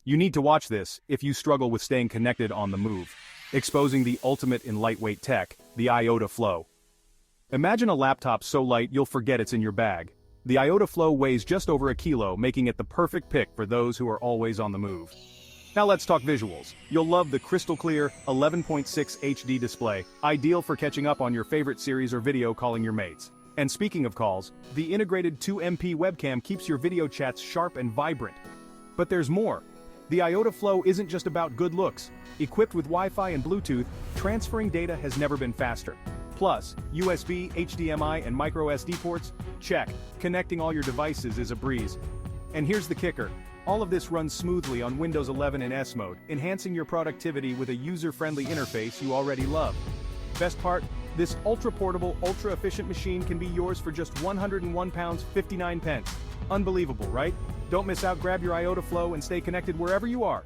You need to watch this if you struggle with staying connected on the move. Exposing the ultimate in lightweight tech, the iOTA Flow. Imagine a laptop so light you'll forget it's in your bag. The iOTA Flow weighs just over a kilo, making it the perfect pick for those who are always on the move. Now let's talk visuals. You'll love the crystal clear 11.6 HD display, ideal for catching up on your favorite series or video calling your mates. And speaking of calls, the integrated 2MP webcam keeps your video chats sharp and vibrant. But there's more. The iOTA Flow isn't just about good looks. Equipped with Wi-Fi and Bluetooth, transferring data has never been faster. Plus, USB, HDMI, and microSD ports? Check. Connecting all your devices is a breeze. And here's the kicker. All of this runs smoothly on Windows 11 in S mode, enhancing your productivity with a user-friendly interface you already love. Best part? This ultra-portable, ultra-efficient machine can be yours for just £101.59. Unbelievable, right? Don't miss out, grab your iOTA Flow and stay connected wherever you are.